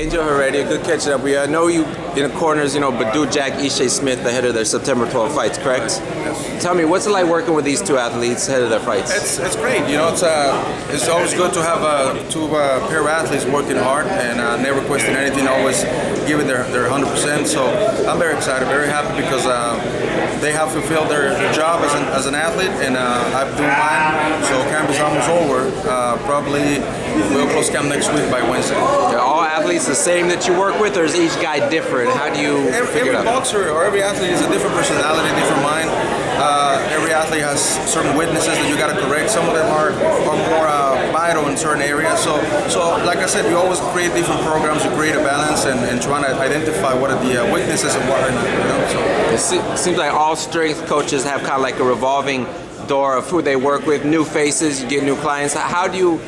Angel Heredia, good catching up with you. I know you in the corners, Badou, Jack, Ishe, Smith ahead of their September 12th fights, correct? Yes. Tell me, what's it like working with these two athletes ahead of their fights? It's great. It's always good to have two pair of athletes working hard and never questioning anything, always giving their 100%. So I'm very excited, very happy because they have fulfilled their job as an athlete, and I've done mine. So camp is almost over. Probably we'll close camp next week by Wednesday. Are all athletes the same that you work with, or is each guy different? How do you figure it out? Every boxer or every athlete is a different personality, different mind. Every athlete has certain weaknesses that you got to correct. Some of them are more vital in certain areas. So like I said, you always create different programs. You create a balance and trying to identify what are the weaknesses and what are not. So It seems like all strength coaches have kind of like a revolving door of who they work with, new faces, you get new clients. How have you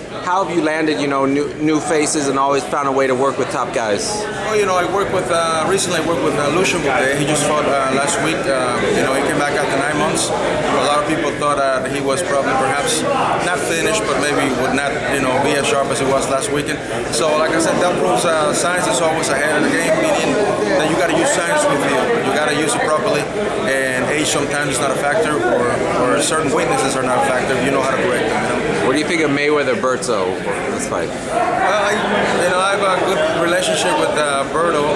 landed, new faces and always found a way to work with top guys? Well, I recently worked with Lucian. He just fought last week. He came back after 9 months. A lot of people thought he was probably perhaps not finished, but maybe would not, be as sharp as he was last weekend. So, like I said, that proves science is always ahead of the game, meaning that you got to use science with you. You got to use it properly, and age sometimes is not a factor, or certain weaknesses are not a factor if you know how to correct them. What do you think of Mayweather-Berto in this fight? Well, I have a good relationship with Berto.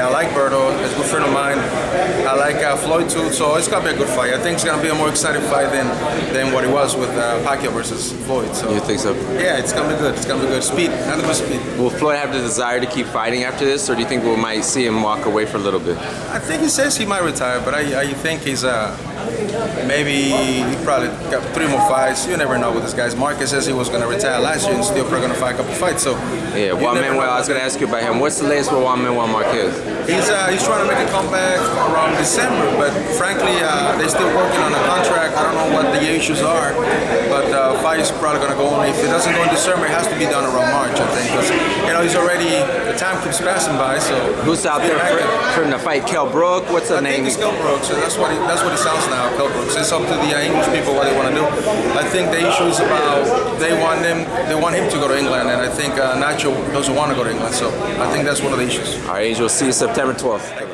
I like Berto. He's a good friend of mine. I like Floyd too, so it's gonna be a good fight. I think it's gonna be a more exciting fight than what it was with Pacquiao versus Floyd. So you think so? Yeah, it's gonna be good. It's gonna be good. Speed, nothing but speed. Will Floyd have the desire to keep fighting after this, or do you think we might see him walk away for a little bit? I think he says he might retire, but I think he's maybe he probably got 3 more fights. You never know with this guys. Marquez says he was going to retire last year and still probably going to fight a couple fights. So yeah, Juan Manuel. I was going to ask you about him. What's the latest with Juan Manuel Marquez? He's trying to make a comeback around December, but frankly, they're still working on a contract. I don't know what the issues are, but fight is probably going to go on. If it doesn't go in December, it has to be done around March, I think, because he's already, the time keeps passing by. So who's out there for him to fight? Kell Brook? What's the name? I think it's Kell Brook. So that's what he sounds now. Kell Brooks. It's up to the English people what they want to do. I think the issue is about they want him to go to England, and I think Nacho doesn't want to go to England. So I think that's one of the issues. All right, Angel. See you September 12th.